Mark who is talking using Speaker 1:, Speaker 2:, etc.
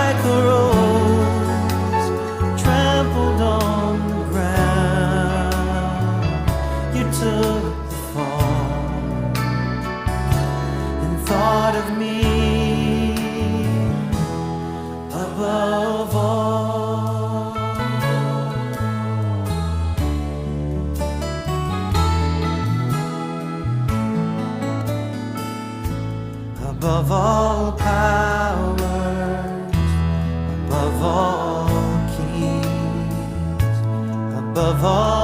Speaker 1: like a rose trampled on the ground. You took the fall and thought of me above all. Above all powers, above all keys, above all